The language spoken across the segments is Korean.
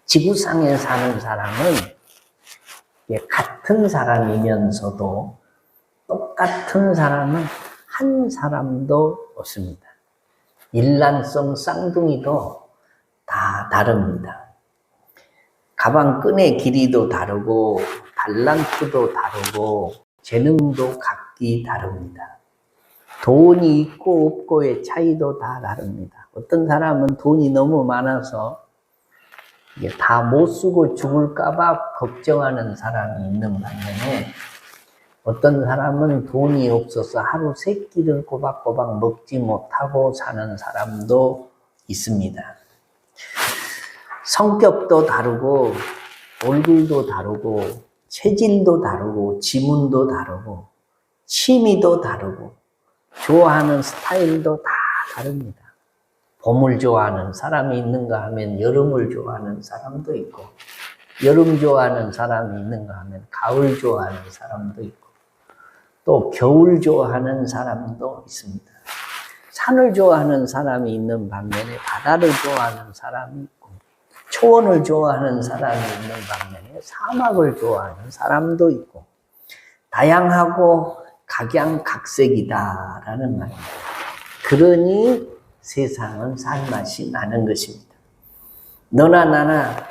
지구상에 사는 사람은 같은 사람이면서도 똑같은 사람은 한 사람도 없습니다. 일란성 쌍둥이도 다 다릅니다. 가방끈의 길이도 다르고 달란트도 다르고 재능도 각기 다릅니다. 돈이 있고 없고의 차이도 다 다릅니다. 어떤 사람은 돈이 너무 많아서 다 못 쓰고 죽을까봐 걱정하는 사람이 있는 반면에 어떤 사람은 돈이 없어서 하루 세 끼를 꼬박꼬박 먹지 못하고 사는 사람도 있습니다. 성격도 다르고 얼굴도 다르고 체질도 다르고 지문도 다르고 취미도 다르고 좋아하는 스타일도 다 다릅니다. 봄을 좋아하는 사람이 있는가 하면 여름을 좋아하는 사람도 있고 여름 좋아하는 사람이 있는가 하면 가을 좋아하는 사람도 있고 또 겨울 좋아하는 사람도 있습니다. 산을 좋아하는 사람이 있는 반면에 바다를 좋아하는 사람이 있고 초원을 좋아하는 사람이 있는 반면에 사막을 좋아하는 사람도 있고 다양하고 각양각색이다라는 말입니다. 그러니 세상은 살맛이 나는 것입니다. 너나 나나 다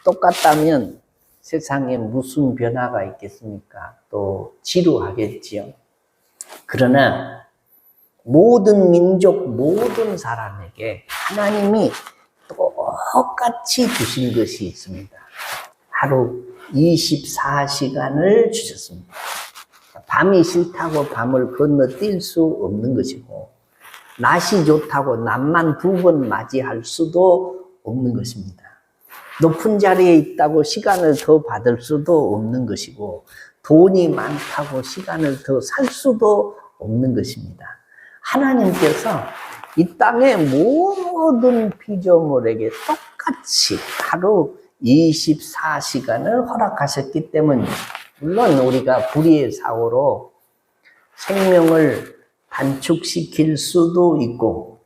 똑같다면 세상에 무슨 변화가 있겠습니까? 또 지루하겠지요. 그러나 모든 민족, 모든 사람에게 하나님이 똑같이 주신 것이 있습니다. 하루 24시간을 주셨습니다. 밤이 싫다고 밤을 건너뛸 수 없는 것이고 낮이 좋다고 낮만 2번 맞이할 수도 없는 것입니다. 높은 자리에 있다고 시간을 더 받을 수도 없는 것이고 돈이 많다고 시간을 더 살 수도 없는 것입니다. 하나님께서 이 땅의 모든 피조물에게 똑같이 하루 24시간을 허락하셨기 때문입니다. 물론 우리가 불의의 사고로 생명을 단축시킬 수도 있고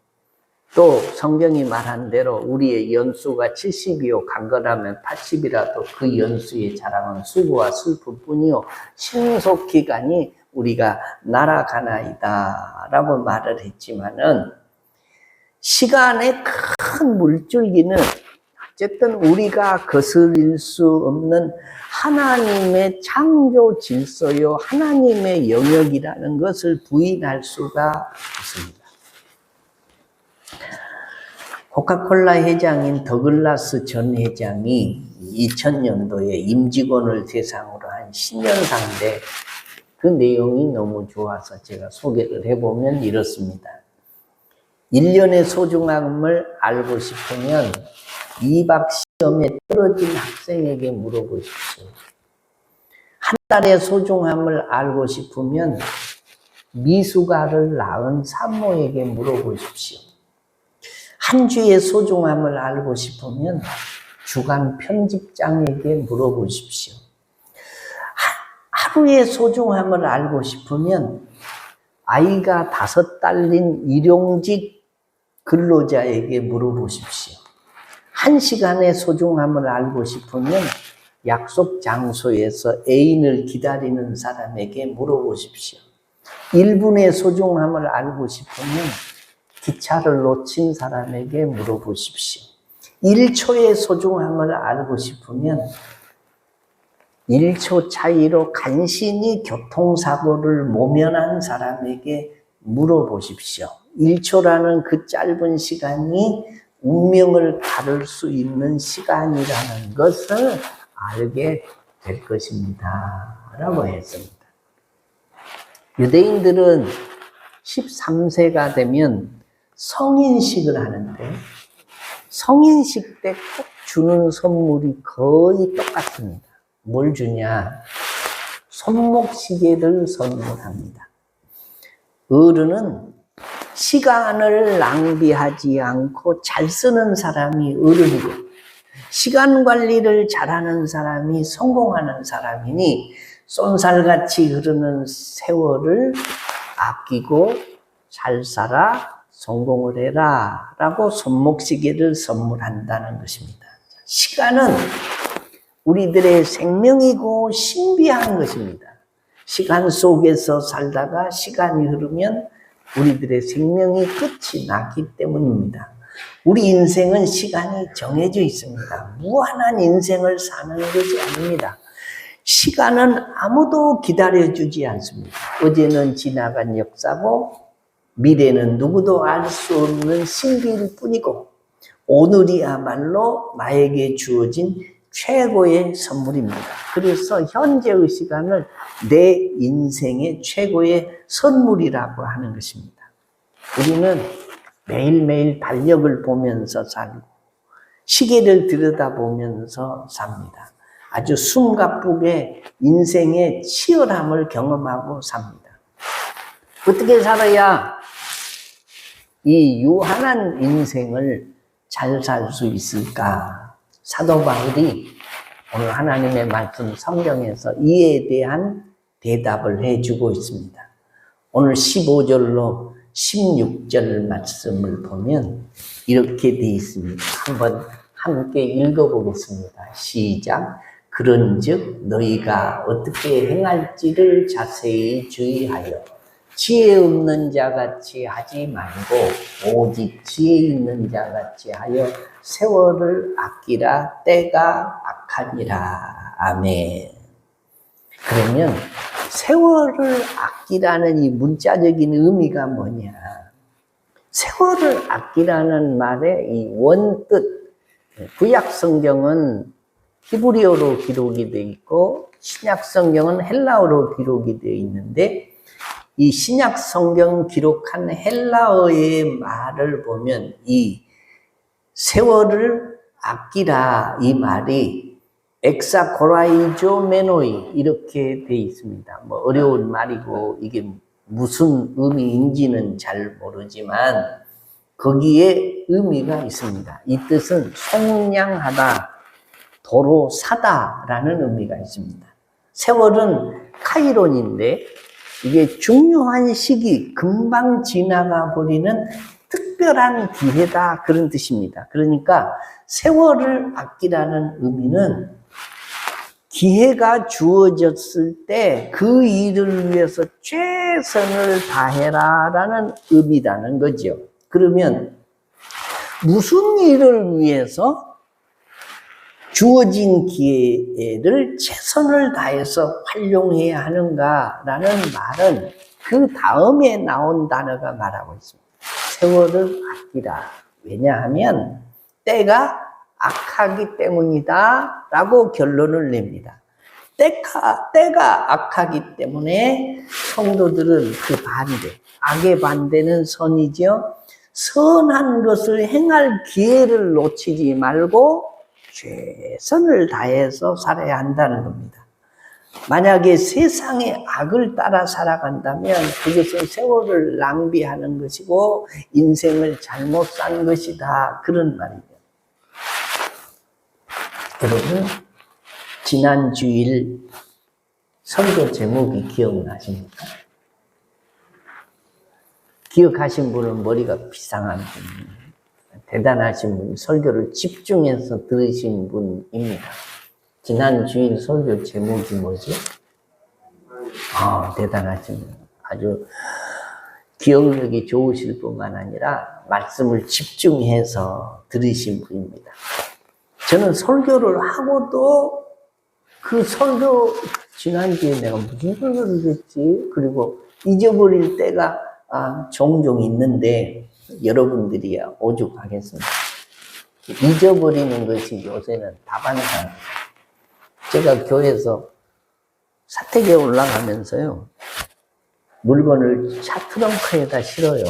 또 성경이 말한 대로 우리의 연수가 70이요 강건하면 80이라도 그 연수의 자랑은 수고와 슬픔뿐이요 신속기간이 우리가 날아가나이다 라고 말을 했지만은 시간의 큰 물줄기는 어쨌든 우리가 거스릴 수 없는 하나님의 창조 질서요 하나님의 영역이라는 것을 부인할 수가 없습니다. 코카콜라 회장인 더글라스 전 회장이 2000년도에 임직원을 대상으로 한 신년사인데 그 내용이 너무 좋아서 제가 소개를 해보면 이렇습니다. 1년의 소중함을 알고 싶으면 2박 시험에 떨어진 학생에게 물어보십시오. 한 달의 소중함을 알고 싶으면 미숙아를 낳은 산모에게 물어보십시오. 한 주의 소중함을 알고 싶으면 주간 편집장에게 물어보십시오. 하루의 소중함을 알고 싶으면 아이가 5 딸린 일용직 근로자에게 물어보십시오. 1시간의 소중함을 알고 싶으면 약속 장소에서 애인을 기다리는 사람에게 물어보십시오. 1분의 소중함을 알고 싶으면 기차를 놓친 사람에게 물어보십시오. 1초의 소중함을 알고 싶으면 1초 차이로 간신히 교통사고를 모면한 사람에게 물어보십시오. 1초라는 그 짧은 시간이 운명을 가를 수 있는 시간이라는 것을 알게 될 것입니다. 라고 했습니다. 유대인들은 13세가 되면 성인식을 하는데 성인식 때 꼭 주는 선물이 거의 똑같습니다. 뭘 주냐? 손목시계를 선물합니다. 어른은 시간을 낭비하지 않고 잘 쓰는 사람이 어른이고 시간 관리를 잘하는 사람이 성공하는 사람이니 쏜살같이 흐르는 세월을 아끼고 잘 살아 성공을 해라 라고 손목시계를 선물한다는 것입니다. 시간은 우리들의 생명이고 신비한 것입니다. 시간 속에서 살다가 시간이 흐르면 우리들의 생명이 끝이 나기 때문입니다. 우리 인생은 시간이 정해져 있습니다. 무한한 인생을 사는 것이 아닙니다. 시간은 아무도 기다려주지 않습니다. 어제는 지나간 역사고 미래는 누구도 알 수 없는 신비일 뿐이고 오늘이야말로 나에게 주어진 최고의 선물입니다. 그래서 현재의 시간을 내 인생의 최고의 선물이라고 하는 것입니다. 우리는 매일매일 달력을 보면서 살고 시계를 들여다보면서 삽니다. 아주 숨가쁘게 인생의 치열함을 경험하고 삽니다. 어떻게 살아야 이 유한한 인생을 잘 살 수 있을까? 사도 바울이 오늘 하나님의 말씀 성경에서 이에 대한 대답을 해주고 있습니다. 오늘 15절로 16절 말씀을 보면 이렇게 되어 있습니다. 한번 함께 읽어보겠습니다. 시작. 그런즉 너희가 어떻게 행할지를 자세히 주의하여 지혜 없는 자같이 하지 말고 오직 지혜 있는 자같이 하여 세월을 아끼라. 때가 악하니라. 아멘. 그러면 세월을 아끼라는 이 문자적인 의미가 뭐냐? 세월을 아끼라는 말의 이 원뜻, 구약 성경은 히브리어로 기록이 되어 있고 신약 성경은 헬라어로 기록이 되어 있는데 이 신약 성경 기록한 헬라어의 말을 보면 이 세월을 아끼라 이 말이 엑사코라이조메노이 이렇게 되어 있습니다. 뭐 어려운 말이고 이게 무슨 의미인지는 잘 모르지만 거기에 의미가 있습니다. 이 뜻은 속량하다, 도로 사다라는 의미가 있습니다. 세월은 카이론인데 이게 중요한 시기, 금방 지나가 버리는 특별한 기회다 그런 뜻입니다. 그러니까 세월을 아끼라는 의미는 기회가 주어졌을 때 그 일을 위해서 최선을 다해라라는 의미라는 거죠. 그러면 무슨 일을 위해서 주어진 기회를 최선을 다해서 활용해야 하는가라는 말은 그 다음에 나온 단어가 말하고 있습니다. 세월을 아끼라. 왜냐하면 때가 악하기 때문이다 라고 결론을 냅니다. 때가 악하기 때문에 성도들은 그 반대, 악의 반대는 선이죠. 선한 것을 행할 기회를 놓치지 말고 최선을 다해서 살아야 한다는 겁니다. 만약에 세상의 악을 따라 살아간다면 그것은 세월을 낭비하는 것이고 인생을 잘못 산 것이다 그런 말이죠. 여러분 지난 주일 설교 제목이 기억나십니까? 기억하신 분은 머리가 비상한 분입니다. 대단하신 분, 설교를 집중해서 들으신 분입니다. 지난 주일 설교 제목이 뭐죠? 대단하신 분. 아주 기억력이 좋으실 뿐만 아니라 말씀을 집중해서 들으신 분입니다. 저는 설교를 하고도 그 설교 지난주에 내가 무슨 설교를 했지? 그리고 잊어버릴 때가 종종 있는데 여러분들이야 오죽하겠습니까? 잊어버리는 것이 요새는 다반사. 제가 교회에서 사택에 올라가면서요 물건을 차 트렁크에다 실어요.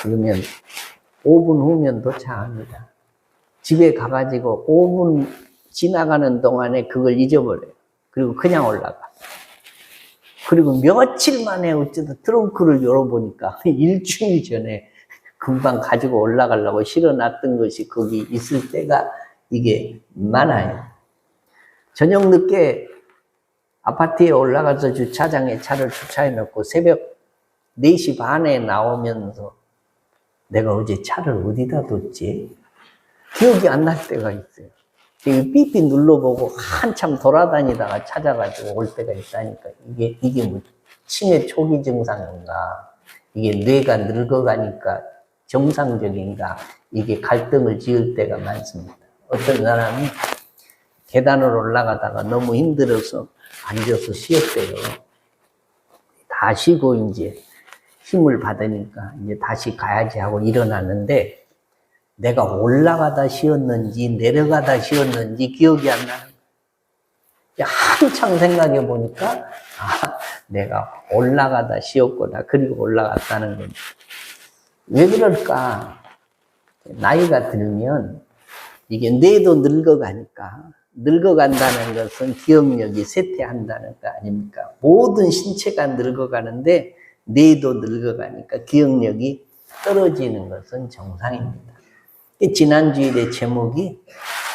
그러면 5분 후면 도착합니다. 집에 가가지고 5분 지나가는 동안에 그걸 잊어버려요. 그리고 그냥 올라가. 그리고 며칠 만에 어쩌다 트렁크를 열어보니까 일주일 전에 금방 가지고 올라가려고 실어놨던 것이 거기 있을 때가 이게 많아요. 저녁 늦게 아파트에 올라가서 주차장에 차를 주차해 놓고 새벽 4시 반에 나오면서 내가 어제 차를 어디다 뒀지? 기억이 안 날 때가 있어요. 삐삐 눌러보고 한참 돌아다니다가 찾아가지고 올 때가 있다니까. 이게 뭐 치매 초기 증상인가? 이게 뇌가 늙어가니까 정상적인가? 이게 갈등을 지을 때가 많습니다. 어떤 사람이 계단을 올라가다가 너무 힘들어서 앉아서 쉬었대요. 다 쉬고 이제 힘을 받으니까 이제 다시 가야지 하고 일어났는데 내가 올라가다 쉬었는지 내려가다 쉬었는지 기억이 안 나는 거야. 한참 생각해 보니까 내가 올라가다 쉬었구나. 그리고 올라갔다는 거지. 왜 그럴까? 나이가 들면 이게 뇌도 늙어가니까, 늙어간다는 것은 기억력이 쇠퇴한다는 거 아닙니까? 모든 신체가 늙어가는데 뇌도 늙어가니까 기억력이 떨어지는 것은 정상입니다. 지난주일의 제목이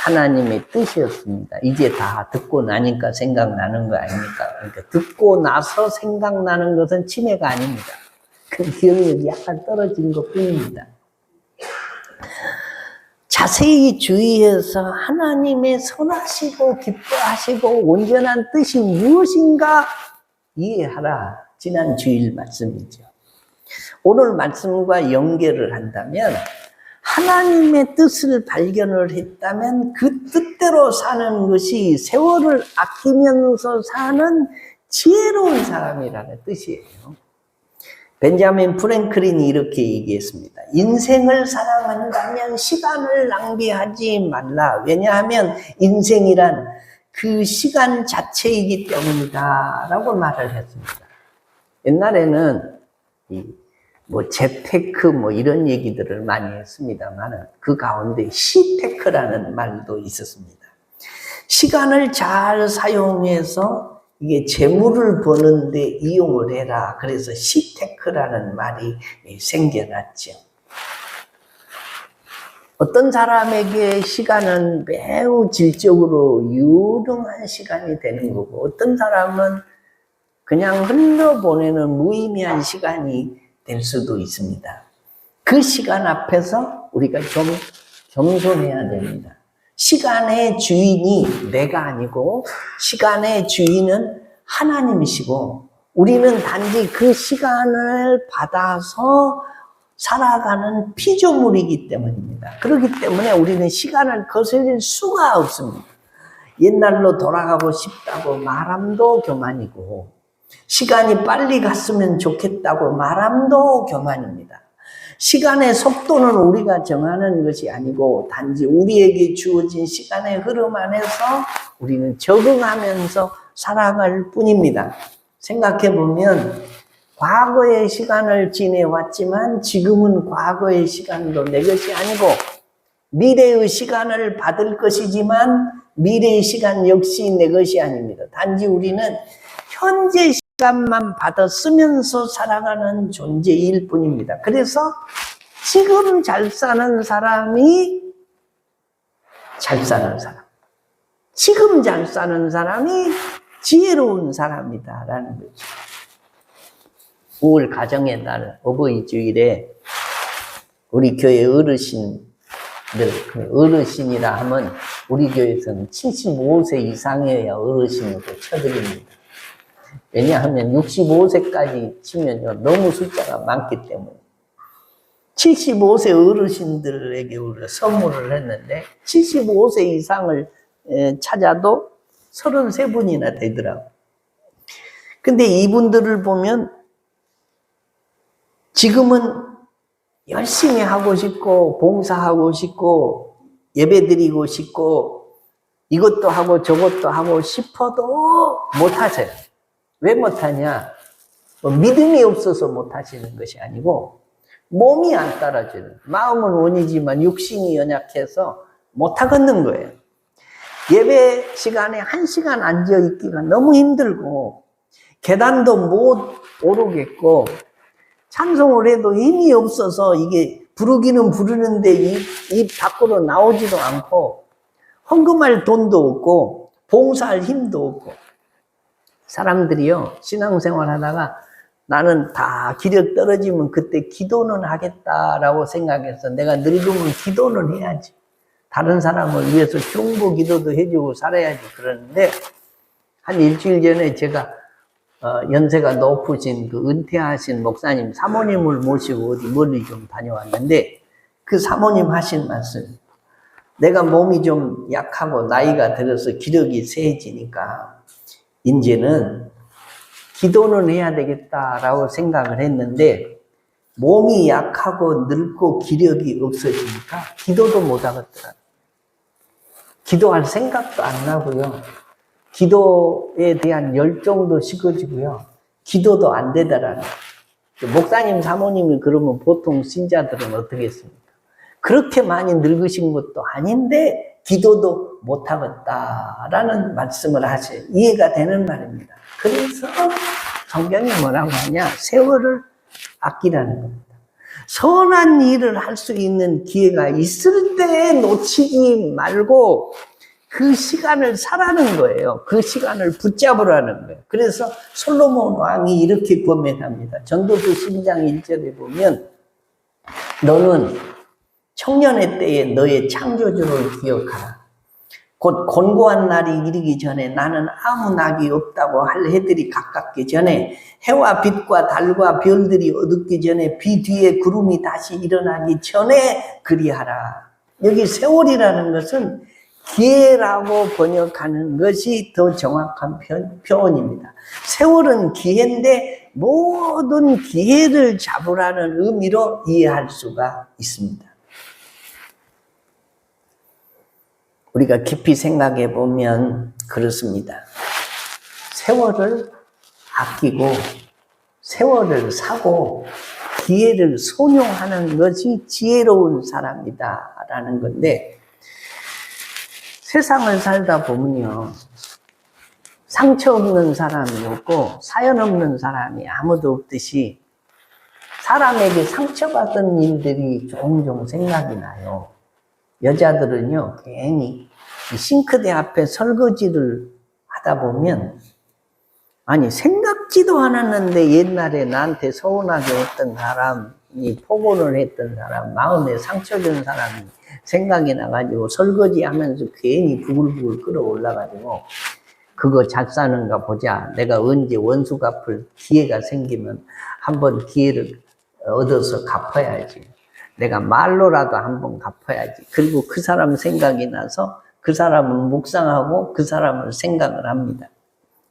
하나님의 뜻이었습니다. 이제 다 듣고 나니까 생각나는 거 아닙니까? 그러니까 듣고 나서 생각나는 것은 치매가 아닙니다. 그 기억력이 약간 떨어진 것 뿐입니다. 자세히 주의해서 하나님의 선하시고 기뻐하시고 온전한 뜻이 무엇인가 이해하라. 지난 주일 말씀이죠. 오늘 말씀과 연결을 한다면 하나님의 뜻을 발견을 했다면 그 뜻대로 사는 것이 세월을 아끼면서 사는 지혜로운 사람이라는 뜻이에요. 벤자민 프랭클린이 이렇게 얘기했습니다. 인생을 사랑한다면 시간을 낭비하지 말라. 왜냐하면 인생이란 그 시간 자체이기 때문이다 라고 말을 했습니다. 옛날에는 재테크 이런 얘기들을 많이 했습니다만 그 가운데 시테크라는 말도 있었습니다. 시간을 잘 사용해서 이게 재물을 버는데 이용을 해라. 그래서 시테크라는 말이 생겨났죠. 어떤 사람에게 시간은 매우 질적으로 유능한 시간이 되는 거고 어떤 사람은 그냥 흘러보내는 무의미한 시간이 될 수도 있습니다. 그 시간 앞에서 우리가 좀 겸손해야 됩니다. 시간의 주인이 내가 아니고 시간의 주인은 하나님이시고 우리는 단지 그 시간을 받아서 살아가는 피조물이기 때문입니다. 그렇기 때문에 우리는 시간을 거슬릴 수가 없습니다. 옛날로 돌아가고 싶다고 말함도 교만이고 시간이 빨리 갔으면 좋겠다고 말함도 교만입니다. 시간의 속도는 우리가 정하는 것이 아니고 단지 우리에게 주어진 시간의 흐름 안에서 우리는 적응하면서 살아갈 뿐입니다. 생각해 보면 과거의 시간을 지내왔지만 지금은 과거의 시간도 내 것이 아니고 미래의 시간을 받을 것이지만 미래의 시간 역시 내 것이 아닙니다. 단지 우리는 현재 시간만 받아 쓰면서 살아가는 존재일 뿐입니다. 그래서 지금 잘 사는 사람이 잘 사는 사람, 지금 잘 사는 사람이 지혜로운 사람이다라는 거죠. 5월 가정의 날 어버이 주일에 우리 교회 어르신이라 하면 우리 교회에서는 75세 이상이어야 어르신으로 쳐드립니다. 왜냐하면 65세까지 치면요 너무 숫자가 많기 때문에 75세 어르신들에게 우리가 선물을 했는데 75세 이상을 찾아도 33분이나 되더라고요. 근데 이분들을 보면 지금은 열심히 하고 싶고 봉사하고 싶고 예배드리고 싶고 이것도 하고 저것도 하고 싶어도 못하세요. 왜 못하냐? 믿음이 없어서 못하시는 것이 아니고 몸이 안 따라주는, 마음은 원이지만 육신이 연약해서 못하겠는 거예요. 예배 시간에 1시간 앉아있기가 너무 힘들고 계단도 못 오르겠고 찬송을 해도 힘이 없어서 이게 부르기는 부르는데 입 밖으로 나오지도 않고 헌금할 돈도 없고 봉사할 힘도 없고 사람들이요 신앙생활 하다가 나는 다 기력 떨어지면 그때 기도는 하겠다라고 생각해서 내가 늙으면 기도는 해야지. 다른 사람을 위해서 중보 기도도 해주고 살아야지 그러는데, 한 일주일 전에 제가 연세가 높으신 그 은퇴하신 목사님 사모님을 모시고 어디 멀리 좀 다녀왔는데, 그 사모님 하신 말씀, 내가 몸이 좀 약하고 나이가 들어서 기력이 세해지니까 이제는 기도는 해야 되겠다라고 생각을 했는데, 몸이 약하고 늙고 기력이 없어지니까 기도도 못 하겠더라고요. 기도할 생각도 안 나고요. 기도에 대한 열정도 식어지고요. 기도도 안 되더라고요. 목사님, 사모님이 그러면 보통 신자들은 어떻게 했습니까? 그렇게 많이 늙으신 것도 아닌데 기도도 못 하겠다라는 말씀을 하셔요. 이해가 되는 말입니다. 그래서 성경이 뭐라고 하냐? 세월을 아끼라는 겁니다. 선한 일을 할 수 있는 기회가 있을 때 놓치지 말고 그 시간을 사라는 거예요. 그 시간을 붙잡으라는 거예요. 그래서 솔로몬 왕이 이렇게 고백합니다. 전도서 12장 1절에 보면, 너는 청년의 때에 너의 창조주를 기억하라. 곧 곤고한 날이 이르기 전에 나는 아무 낙이 없다고 할 해들이 가깝기 전에, 해와 빛과 달과 별들이 어둡기 전에, 비 뒤에 구름이 다시 일어나기 전에 그리하라. 여기 세월이라는 것은 기회라고 번역하는 것이 더 정확한 표현입니다. 세월은 기회인데 모든 기회를 잡으라는 의미로 이해할 수가 있습니다. 우리가 깊이 생각해 보면 그렇습니다. 세월을 아끼고 세월을 사고 기회를 손용하는 것이 지혜로운 사람이다라는 건데, 세상을 살다 보면요, 상처 없는 사람이 없고 사연 없는 사람이 아무도 없듯이 사람에게 상처받은 일들이 종종 생각이 나요. 여자들은요, 괜히 싱크대 앞에 설거지를 하다 보면, 아니 생각지도 않았는데 옛날에 나한테 서운하게 했던 사람이, 폭언을 했던 사람, 마음에 상처 준 사람이 생각이 나가지고 설거지 하면서 괜히 부글부글 끓어올라가지고, 그거 잘 사는가 보자, 내가 언제 원수 갚을 기회가 생기면 한번 기회를 얻어서 갚아야지, 내가 말로라도 한번 갚아야지. 그리고 그 사람 생각이 나서 그 사람을 묵상하고 그 사람을 생각을 합니다.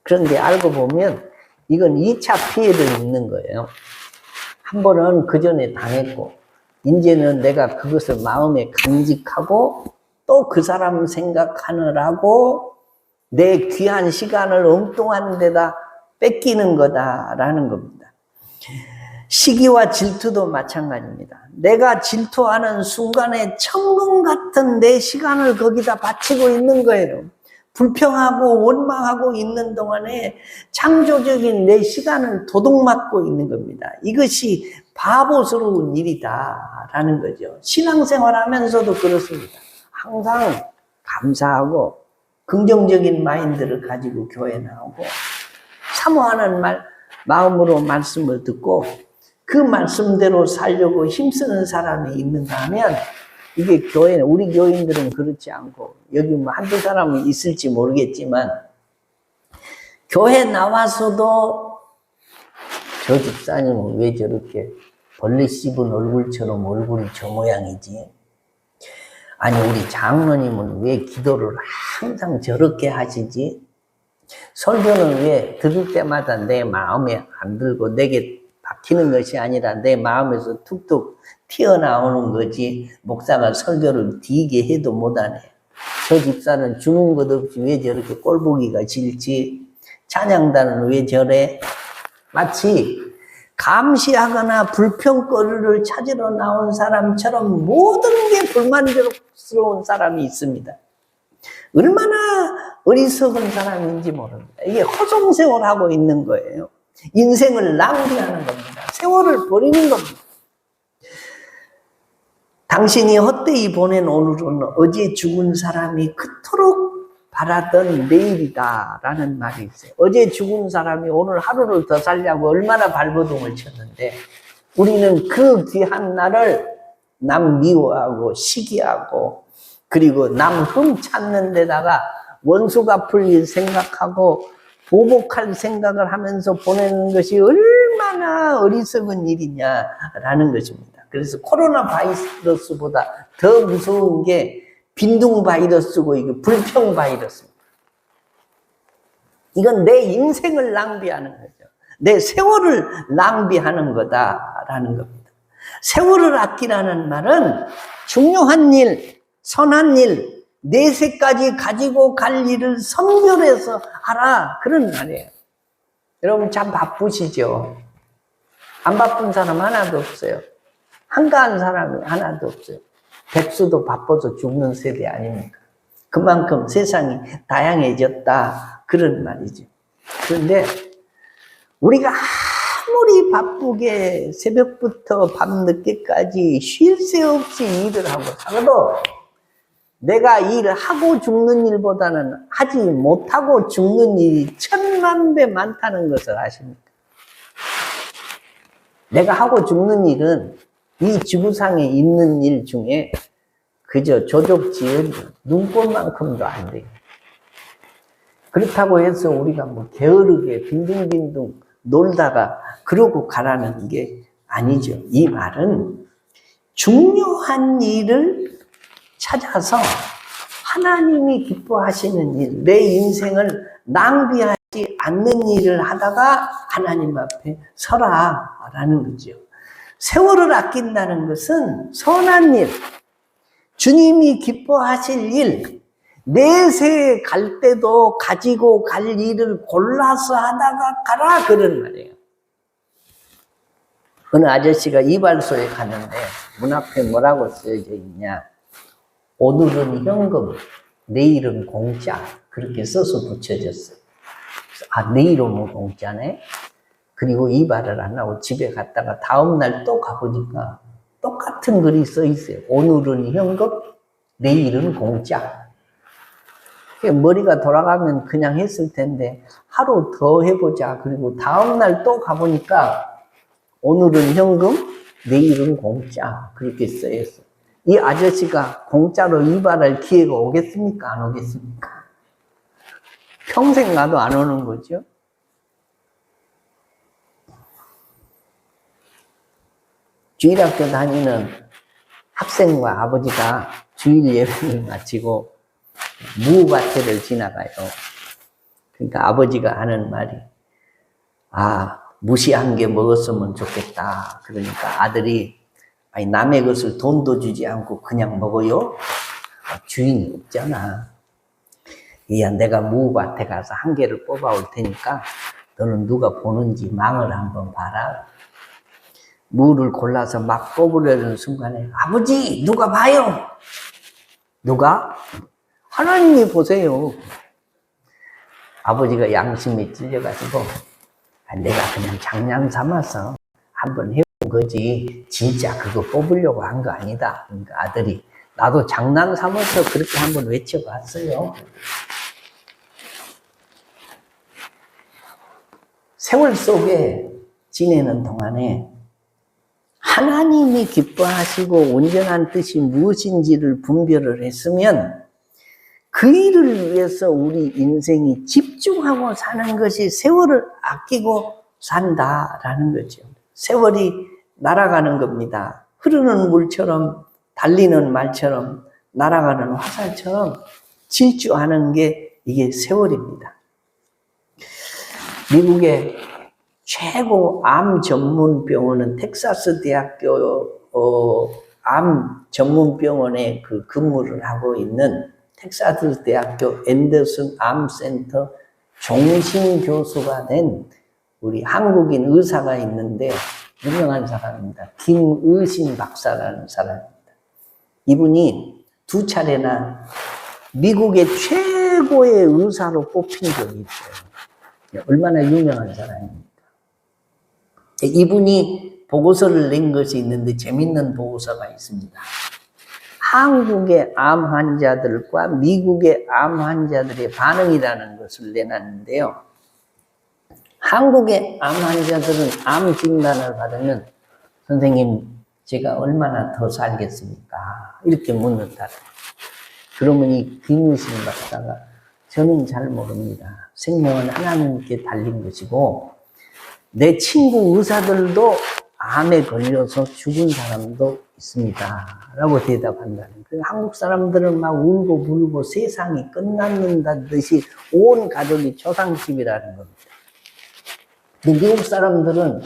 그런데 알고 보면 이건 2차 피해를 입는 거예요. 한 번은 그 전에 당했고, 이제는 내가 그것을 마음에 간직하고 또 그 사람 생각하느라고 내 귀한 시간을 엉뚱한 데다 뺏기는 거다라는 겁니다. 시기와 질투도 마찬가지입니다. 내가 질투하는 순간에 천금 같은 내 시간을 거기다 바치고 있는 거예요. 불평하고 원망하고 있는 동안에 창조적인 내 시간을 도둑맞고 있는 겁니다. 이것이 바보스러운 일이다라는 거죠. 신앙생활 하면서도 그렇습니다. 항상 감사하고 긍정적인 마인드를 가지고 교회 나오고 사모하는 마음으로 말씀을 듣고 그 말씀대로 살려고 힘쓰는 사람이 있는가 하면, 이게 교회는, 우리 교인들은 그렇지 않고, 여기 뭐 한두 사람은 있을지 모르겠지만, 교회 나와서도 저 집사님은 왜 저렇게 벌레 씹은 얼굴처럼 얼굴이 저 모양이지? 아니, 우리 장로님은 왜 기도를 항상 저렇게 하시지? 설교는 왜 들을 때마다 내 마음에 안 들고 내게 박히는 것이 아니라 내 마음에서 툭툭 튀어나오는 거지, 목사가 설교를 뒤게 해도 못하네. 저 집사는 주는 것 없이 왜 저렇게 꼴보기가 싫지? 찬양단은 왜 저래? 마치 감시하거나 불평거리를 찾으러 나온 사람처럼 모든 게 불만족스러운 사람이 있습니다. 얼마나 어리석은 사람인지 모릅니다. 이게 허송세월하고 있는 거예요. 인생을 낭비하는 겁니다. 세월을 버리는 겁니다. 당신이 헛되이 보낸 오늘은 어제 죽은 사람이 그토록 바라던 내일이다라는 말이 있어요. 어제 죽은 사람이 오늘 하루를 더 살려고 얼마나 발버둥을 쳤는데, 우리는 그 귀한 날을 남 미워하고 시기하고 그리고 남 흠 찾는 데다가 원수 갚을 일 생각하고 보복할 생각을 하면서 보내는 것이 얼마나 어리석은 일이냐라는 것입니다. 그래서 코로나 바이러스보다 더 무서운 게 빈둥 바이러스고 이게 불평 바이러스입니다. 이건 내 인생을 낭비하는 거죠. 내 세월을 낭비하는 거다라는 겁니다. 세월을 아끼라는 말은 중요한 일, 선한 일, 내세까지 가지고 갈 일을 선별해서 하라 그런 말이에요. 여러분 참 바쁘시죠? 안 바쁜 사람 하나도 없어요. 한가한 사람이 하나도 없어요. 백수도 바빠서 죽는 세대 아닙니까? 그만큼 세상이 다양해졌다 그런 말이죠. 그런데 우리가 아무리 바쁘게 새벽부터 밤늦게까지 쉴 새 없이 일을 하고 살아도 내가 일하고 죽는 일보다는 하지 못하고 죽는 일이 1000만 배 많다는 것을 아십니까? 내가 하고 죽는 일은 이 지구상에 있는 일 중에 그저 조족지을 눈꼴만큼도 안 돼요. 그렇다고 해서 우리가 뭐 게으르게 빈둥빈둥 놀다가 그러고 가라는 게 아니죠. 이 말은 중요한 일을 찾아서 하나님이 기뻐하시는 일, 내 인생을 낭비하지 않는 일을 하다가 하나님 앞에 서라라는 거죠. 세월을 아낀다는 것은 선한 일, 주님이 기뻐하실 일, 내세 갈 때도 가지고 갈 일을 골라서 하다가 가라 그런 말이에요. 어느 아저씨가 이발소에 갔는데 문 앞에 뭐라고 쓰여져 있냐? 오늘은 현금, 내일은 공짜 그렇게 써서 붙여졌어요. 아, 내일 오면 공짜네? 그리고 이발을 안 하고 집에 갔다가 다음날 또 가보니까 똑같은 글이 써 있어요. 오늘은 현금, 내일은 공짜. 머리가 돌아가면 그냥 했을 텐데 하루 더 해보자. 그리고 다음날 또 가보니까 오늘은 현금, 내일은 공짜. 그렇게 써 있어요. 이 아저씨가 공짜로 이발할 기회가 오겠습니까? 안 오겠습니까? 평생 가도 안 오는 거죠. 주일학교 다니는 학생과 아버지가 주일 예배를 마치고 무밭에를 지나가요. 그러니까 아버지가 하는 말이, 아, 무시한 게 먹었으면 좋겠다. 그러니까 아들이, 아니, 남의 것을 돈도 주지 않고 그냥 먹어요? 주인이 없잖아. 야, 내가 무밭에 가서 한 개를 뽑아올 테니까 너는 누가 보는지 망을 한번 봐라. 무를 골라서 막 뽑으려는 순간에, 아버지, 누가 봐요? 누가? 하나님이 보세요. 아버지가 양심이 찔려가지고, 아, 내가 그냥 장난 삼아서 한번 해본 거지, 진짜 그거 뽑으려고 한 거 아니다. 그러니까 아들이, 나도 장난 삼아서 그렇게 한번 외쳐봤어요. 세월 속에 지내는 동안에 하나님이 기뻐하시고 온전한 뜻이 무엇인지를 분별을 했으면 그 일을 위해서 우리 인생이 집중하고 사는 것이 세월을 아끼고 산다라는 거죠. 세월이 날아가는 겁니다. 흐르는 물처럼, 달리는 말처럼, 날아가는 화살처럼 질주하는 게 이게 세월입니다. 미국의 최고 암 전문 병원은 텍사스 대학교 암 전문 병원에 그 근무를 하고 있는 텍사스 대학교 앤더슨 암센터 종신 교수가 된 우리 한국인 의사가 있는데 유명한 사람입니다. 김의신 박사라는 사람입니다. 이분이 2차례나 미국의 최고의 의사로 뽑힌 적이 있어요. 얼마나 유명한 사람입니까? 이분이 보고서를 낸 것이 있는데 재밌는 보고서가 있습니다. 한국의 암 환자들과 미국의 암 환자들의 반응이라는 것을 내놨는데요. 한국의 암 환자들은 암 진단을 받으면 선생님 제가 얼마나 더 살겠습니까? 이렇게 묻는다. 그러면 이 김우신 박사가 저는 잘 모릅니다. 생명은 하나님께 달린 것이고 내 친구 의사들도 암에 걸려서 죽은 사람도 있습니다. 라고 대답한다는 거예요. 한국 사람들은 막 울고 불고 세상이 끝났는다듯이 온 가족이 초상집이라는 겁니다. 근데 미국 사람들은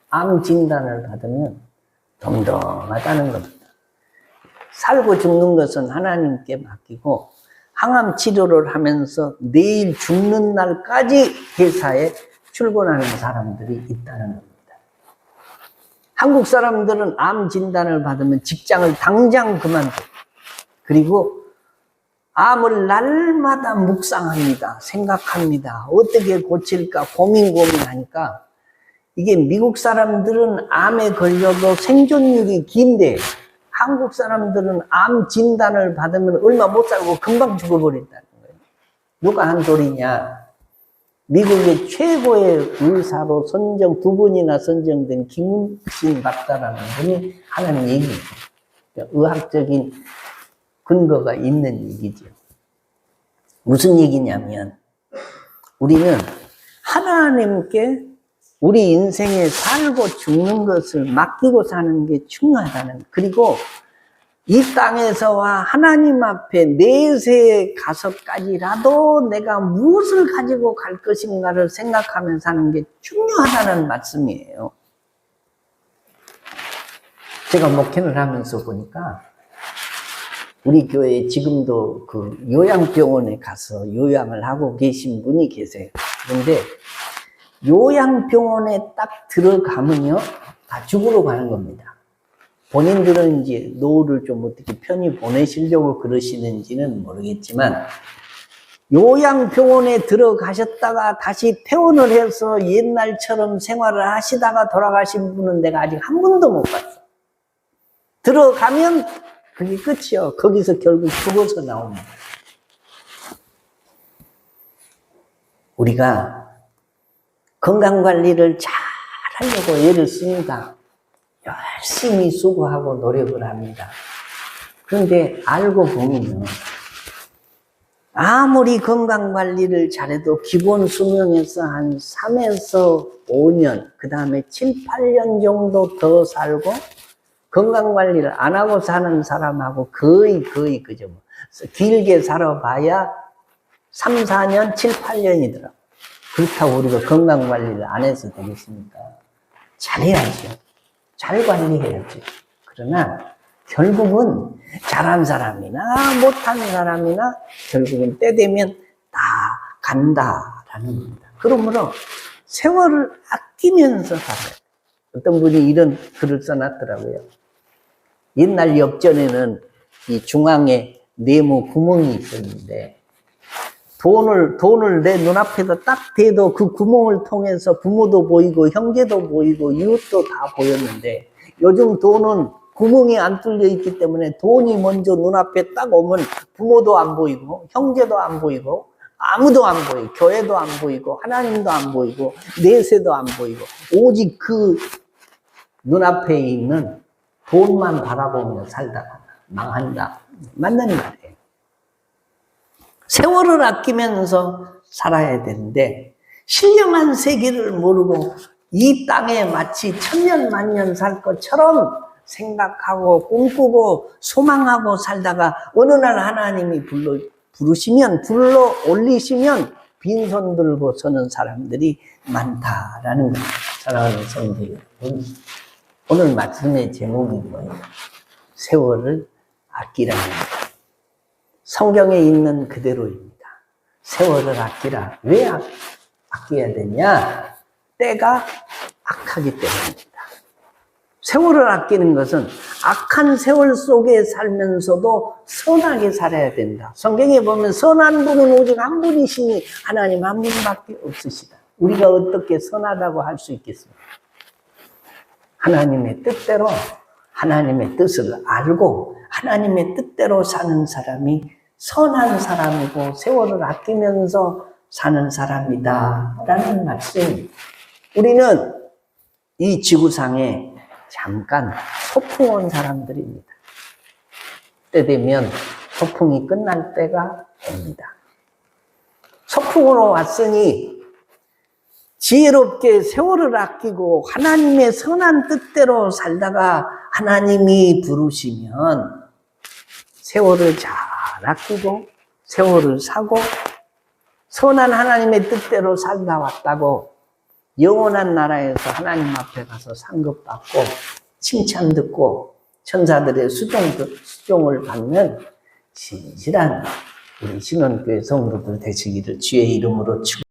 암 진단을 받으면 덩덩하다는 겁니다. 살고 죽는 것은 하나님께 맡기고 항암 치료를 하면서 내일 죽는 날까지 회사에 출근하는 사람들이 있다는 겁니다. 한국 사람들은 암 진단을 받으면 직장을 당장 그만둬. 그리고 암을 날마다 묵상합니다. 생각합니다. 어떻게 고칠까 고민하니까 이게 미국 사람들은 암에 걸려도 생존율이 긴데 한국 사람들은 암 진단을 받으면 얼마 못 살고 금방 죽어버린다는 거예요. 누가 한 소리냐? 미국의 최고의 의사로 두 분이나 선정된 김우신 박사라는 분이 하는 얘기죠. 의학적인 근거가 있는 얘기죠. 무슨 얘기냐면 우리는 하나님께 우리 인생에 살고 죽는 것을 맡기고 사는 게 중요하다는, 그리고 이 땅에서와 하나님 앞에 내세에 가서까지라도 내가 무엇을 가지고 갈 것인가를 생각하며 사는 게 중요하다는 말씀이에요. 제가 목회를 하면서 보니까 우리 교회에 지금도 그 요양병원에 가서 요양을 하고 계신 분이 계세요. 그런데 요양병원에 딱 들어가면요, 다 죽으러 가는 겁니다. 본인들은 이제 노후를 좀 어떻게 편히 보내시려고 그러시는지는 모르겠지만, 요양병원에 들어가셨다가 다시 퇴원을 해서 옛날처럼 생활을 하시다가 돌아가신 분은 내가 아직 한 번도 못 봤어. 들어가면 그게 끝이요. 거기서 결국 죽어서 나옵니다. 우리가 건강관리를 잘 하려고 애를 씁니다. 열심히 수고하고 노력을 합니다. 그런데 알고 보면 아무리 건강관리를 잘해도 기본 수명에서 한 3에서 5년, 그 다음에 7, 8년 정도 더 살고 건강관리를 안 하고 사는 사람하고 거의 그죠. 길게 살아봐야 3, 4년, 7, 8년이더라고요. 그렇다고 우리가 건강관리를 안 해서 되겠습니까? 잘해야죠. 잘 관리해야죠. 그러나 결국은 잘한 사람이나 못한 사람이나 결국은 때 되면 다 간다라는 겁니다. 그러므로 세월을 아끼면서 살아요. 어떤 분이 이런 글을 써놨더라고요. 옛날 엽전에는 이 중앙에 네모 구멍이 있었는데 돈을 내 눈앞에다 딱 대도 그 구멍을 통해서 부모도 보이고 형제도 보이고 이웃도 다 보였는데, 요즘 돈은 구멍이 안 뚫려 있기 때문에 돈이 먼저 눈앞에 딱 오면 부모도 안 보이고 형제도 안 보이고 아무도 안 보이고 교회도 안 보이고 하나님도 안 보이고 내세도 안 보이고 오직 그 눈앞에 있는 돈만 바라보며 살다가 망한다. 맞는 말이에요. 세월을 아끼면서 살아야 되는데 신령한 세계를 모르고 이 땅에 마치 천년 만년 살 것처럼 생각하고 꿈꾸고 소망하고 살다가 어느 날 하나님이 부르시면 불러 올리시면 빈손 들고 서는 사람들이 많다라는 겁니다. 사랑하는 성도 여러분, 오늘 말씀의 제목이 뭐예요? 세월을 아끼라는 겁니다. 성경에 있는 그대로입니다. 세월을 아끼라. 왜 아껴야 되냐? 때가 악하기 때문입니다. 세월을 아끼는 것은 악한 세월 속에 살면서도 선하게 살아야 된다. 성경에 보면 선한 분은 오직 한 분이시니 하나님 한 분밖에 없으시다. 우리가 어떻게 선하다고 할 수 있겠습니까? 하나님의 뜻대로 하나님의 뜻을 알고 하나님의 뜻대로 사는 사람이 선한 사람이고 세월을 아끼면서 사는 사람이다 라는 말씀입니다. 우리는 이 지구상에 잠깐 소풍 온 사람들입니다. 때 되면 소풍이 끝날 때가 됩니다. 소풍으로 왔으니 지혜롭게 세월을 아끼고 하나님의 선한 뜻대로 살다가 하나님이 부르시면 세월을 잘 아끼고 세월을 사고 선한 하나님의 뜻대로 살다 왔다고 영원한 나라에서 하나님 앞에 가서 상급받고 칭찬 듣고 천사들의 수종을 받는 진실한 우리 신원교회 성도들 되시기를 주의 이름으로 축원합니다.